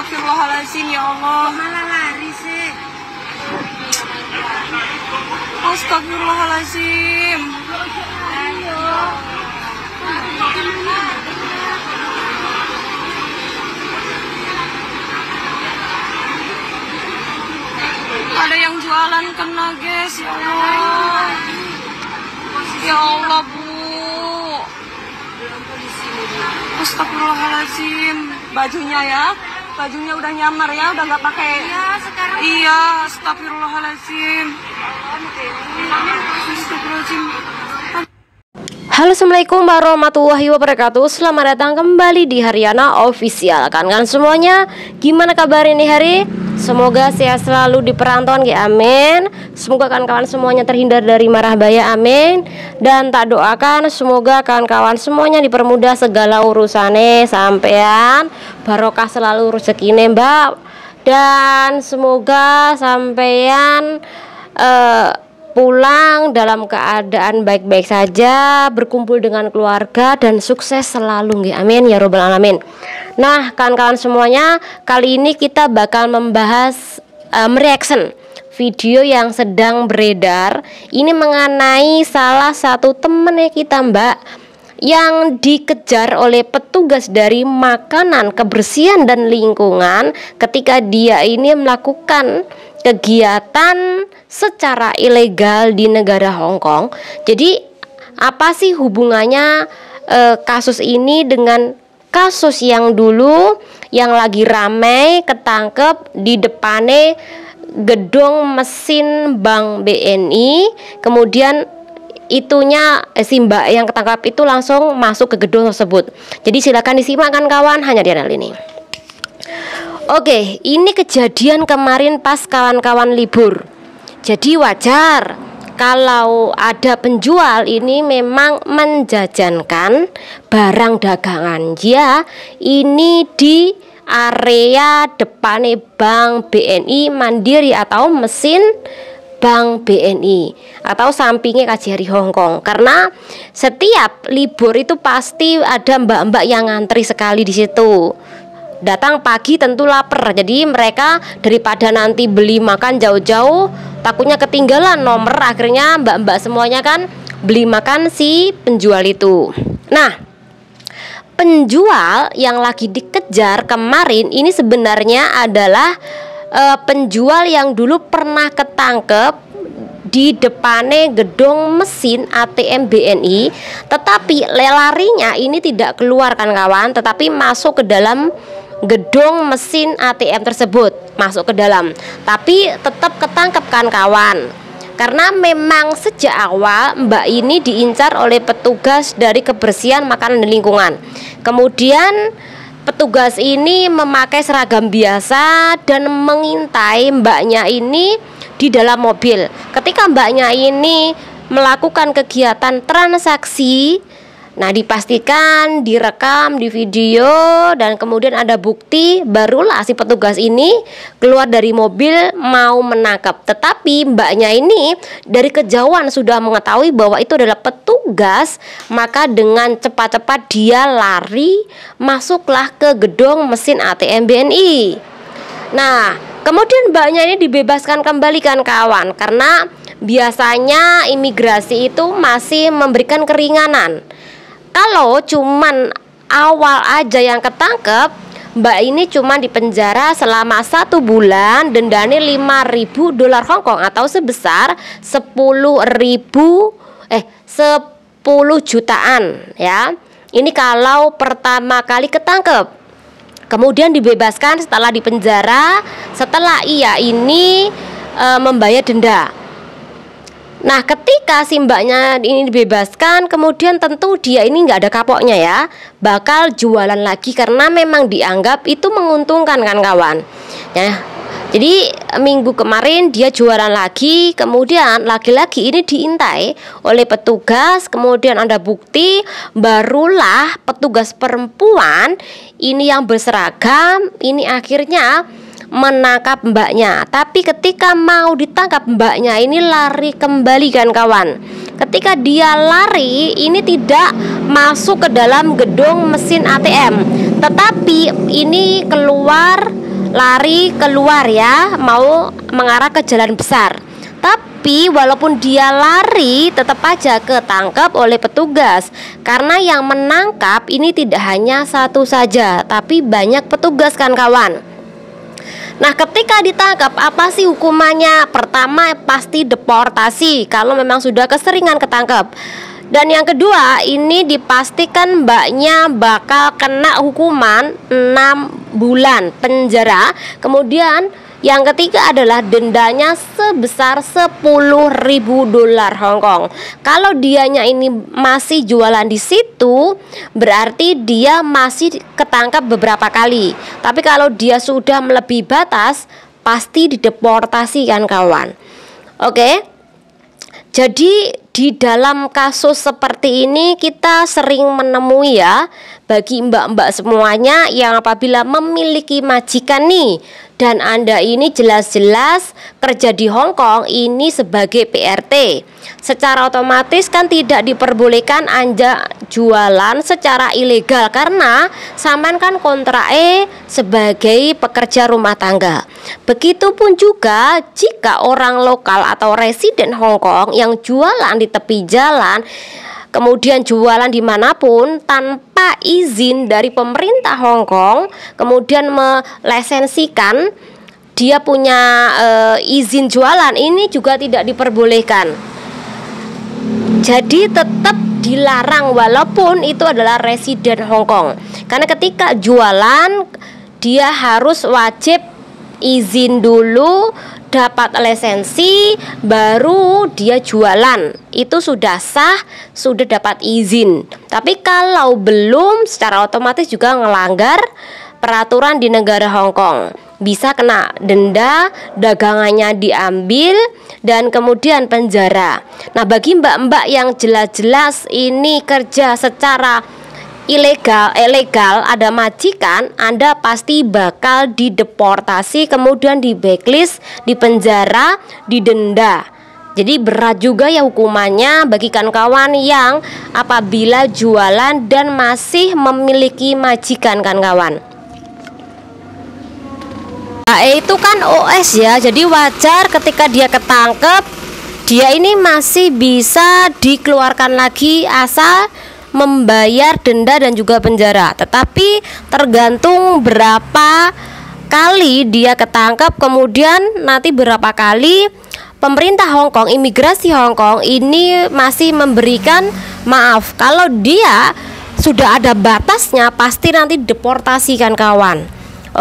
Astagfirullahaladzim, ya Allah. Malah lari sih. Astagfirullahaladzim. Ayo. Ada yang jualan kena, guys. Ya Allah. Ya Allah, Bu. Astagfirullahaladzim. Bajunya ya. Bajunya udah nyamar ya, udah nggak pakai. Iya, sekarang. Iya, astagfirullahaladzim. Astagfirullahaladzim. Halo, assalamualaikum warahmatullahi wabarakatuh. Selamat datang kembali di Haryana Official. Kan semuanya, gimana kabar ini hari? Semoga sehat selalu di perantauan, ya amin. Semoga kawan-kawan semuanya terhindar dari marah bahaya, amin. Dan tak doakan semoga kawan-kawan semuanya dipermudah segala urusannya sampean, barokah selalu rezekine, Mbak. Dan semoga sampean pulang dalam keadaan baik-baik saja, berkumpul dengan keluarga dan sukses selalu, nggih, amin ya robbal alamin. Nah, kawan-kawan semuanya, kali ini kita bakal membahas mereaction video yang sedang beredar. Ini mengenai salah satu temennya kita, Mbak, yang dikejar oleh petugas dari makanan, kebersihan dan lingkungan ketika dia ini melakukan kegiatan secara ilegal di negara Hong Kong. Jadi apa sih hubungannya kasus ini dengan kasus yang dulu yang lagi ramai ketangkep di depannya gedung mesin Bank BNI, kemudian itunya si Mbak yang ketangkap itu langsung masuk ke gedung tersebut. Jadi silakan disimak kan kawan, hanya di channel ini. Oke, ini kejadian kemarin pas kawan-kawan libur. Jadi wajar kalau ada penjual ini memang menjajankan barang dagangan ya. Ini di area depannya Bank BNI Mandiri atau mesin Bank BNI atau sampingnya KJRI Hong Kong. Karena setiap libur itu pasti ada mbak-mbak yang ngantri sekali di situ. Datang pagi tentu lapar, jadi mereka daripada nanti beli makan jauh-jauh takutnya ketinggalan nomor, akhirnya mbak-mbak semuanya kan beli makan si penjual itu. Nah, penjual yang lagi dikejar kemarin ini sebenarnya adalah penjual yang dulu pernah ketangkep di depannya gedung mesin ATM BNI, tetapi larinya ini tidak keluar kan kawan, tetapi masuk ke dalam gedung mesin ATM tersebut, masuk ke dalam, tapi tetap ketangkep kan kawan. Karena memang sejak awal mbak ini diincar oleh petugas dari kebersihan makanan dan lingkungan. Kemudian petugas ini memakai seragam biasa dan mengintai mbaknya ini di dalam mobil. Ketika mbaknya ini melakukan kegiatan transaksi, nah dipastikan, direkam di video dan kemudian ada bukti, barulah si petugas ini keluar dari mobil mau menangkap. Tetapi mbaknya ini dari kejauhan sudah mengetahui bahwa itu adalah petugas, maka dengan cepat-cepat dia lari masuklah ke gedung mesin ATM BNI. Nah, kemudian mbaknya ini dibebaskan kembali kan kawan, karena biasanya imigrasi itu masih memberikan keringanan. Kalau cuman awal aja yang ketangkep, mbak ini cuman dipenjara selama 1 bulan, dendanya $5.000 Hong Kong atau sebesar 10 jutaan ya. Ini kalau pertama kali ketangkep. Kemudian dibebaskan setelah dipenjara, setelah ia ini membayar denda. Nah, ketika si mbaknya ini dibebaskan, kemudian tentu dia ini nggak ada kapoknya ya, bakal jualan lagi karena memang dianggap itu menguntungkan kan kawan ya. Jadi minggu kemarin dia jualan lagi, kemudian lagi-lagi ini diintai oleh petugas, kemudian ada bukti, barulah petugas perempuan ini yang berseragam ini akhirnya menangkap mbaknya. Tapi ketika mau ditangkap mbaknya ini lari kembali kan kawan. Ketika dia lari ini tidak masuk ke dalam gedung mesin ATM, tetapi ini keluar lari keluar ya, mau mengarah ke jalan besar. Tapi walaupun dia lari, tetap aja ketangkap oleh petugas. Karena yang menangkap ini tidak hanya satu saja, tapi banyak petugas kan kawan. Nah, ketika ditangkap, apa sih hukumannya? Pertama, pasti deportasi kalau memang sudah keseringan ketangkep. Dan yang kedua, ini dipastikan mbaknya bakal kena hukuman 6 bulan penjara. Kemudian yang ketiga adalah dendanya sebesar 10.000 dolar Hongkong. Kalau dianya ini masih jualan di situ, berarti dia masih ketangkap beberapa kali. Tapi kalau dia sudah melebihi batas, pasti dideportasi kan kawan. Oke. Jadi di dalam kasus seperti ini kita sering menemui ya, bagi mbak-mbak semuanya yang apabila memiliki majikan nih, dan Anda ini jelas-jelas kerja di Hong Kong ini sebagai PRT, secara otomatis kan tidak diperbolehkan Anda jualan secara ilegal karena saman kan kontrak sebagai pekerja rumah tangga. Begitupun juga jika orang lokal atau residen Hong Kong yang jualan di tepi jalan, kemudian jualan dimanapun tanpa izin dari pemerintah Hong Kong, kemudian melesensikan dia punya izin jualan, ini juga tidak diperbolehkan. Jadi tetap dilarang walaupun itu adalah residen Hong Kong. Karena ketika jualan dia harus wajib izin dulu, dapat lisensi, baru dia jualan. Itu sudah sah, sudah dapat izin. Tapi kalau belum, secara otomatis juga melanggar peraturan di negara Hong Kong. Bisa kena denda, dagangannya diambil, dan kemudian penjara. Nah, bagi mbak-mbak yang jelas-jelas ini kerja secara ilegal ada majikan, Anda pasti bakal dideportasi, kemudian di blacklist, di penjara, didenda. Jadi berat juga ya hukumannya bagi kawan-kawan yang apabila jualan dan masih memiliki majikan kan kawan. Itu kan OS ya, jadi wajar ketika dia ketangkep, dia ini masih bisa dikeluarkan lagi asal membayar denda dan juga penjara. Tetapi tergantung berapa kali dia ketangkap, kemudian nanti berapa kali pemerintah Hong Kong, imigrasi Hong Kong ini masih memberikan maaf. Kalau dia sudah ada batasnya, pasti nanti deportasi kan kawan.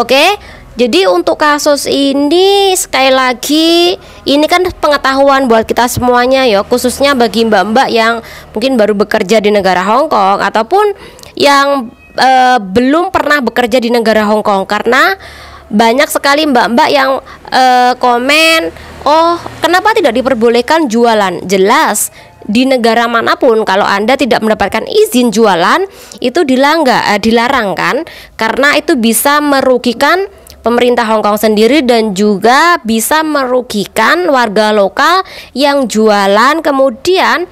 Oke. Jadi untuk kasus ini sekali lagi ini kan pengetahuan buat kita semuanya ya, khususnya bagi mbak-mbak yang mungkin baru bekerja di negara Hong Kong ataupun yang belum pernah bekerja di negara Hong Kong. Karena banyak sekali mbak-mbak yang komen, oh kenapa tidak diperbolehkan jualan? Jelas di negara manapun kalau Anda tidak mendapatkan izin jualan itu dilarang kan, karena itu bisa merugikan pemerintah Hong Kong sendiri dan juga bisa merugikan warga lokal yang jualan kemudian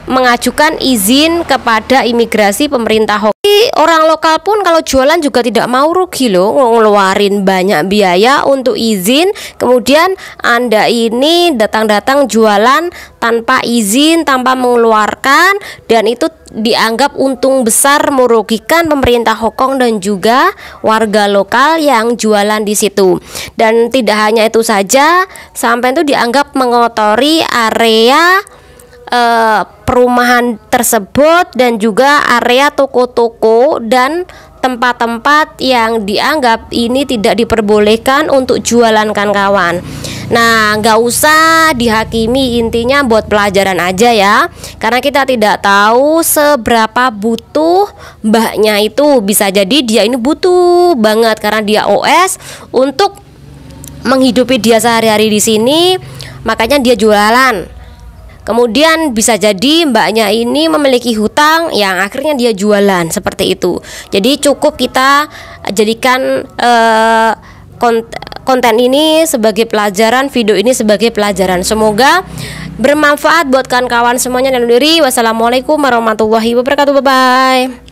mengajukan izin kepada imigrasi pemerintah Hong Kong. Orang lokal pun kalau jualan juga tidak mau rugi loh, ngeluarin banyak biaya untuk izin, kemudian Anda ini datang-datang jualan tanpa izin, tanpa mengeluarkan, dan itu dianggap untung besar merugikan pemerintah Hong Kong dan juga warga lokal yang jualan di situ. Dan tidak hanya itu saja, sampai itu dianggap mengotori area perumahan tersebut dan juga area toko-toko dan tempat-tempat yang dianggap ini tidak diperbolehkan untuk jualan kan kawan. Nah, nggak usah dihakimi, intinya buat pelajaran aja ya, karena kita tidak tahu seberapa butuh mbaknya itu. Bisa jadi dia ini butuh banget karena dia OS untuk menghidupi dia sehari-hari di sini, makanya dia jualan. Kemudian bisa jadi mbaknya ini memiliki hutang yang akhirnya dia jualan, seperti itu. Jadi cukup kita jadikan konten ini sebagai pelajaran, video ini sebagai pelajaran. Semoga bermanfaat buat kawan-kawan semuanya dan diri. Wassalamualaikum warahmatullahi wabarakatuh. Bye bye.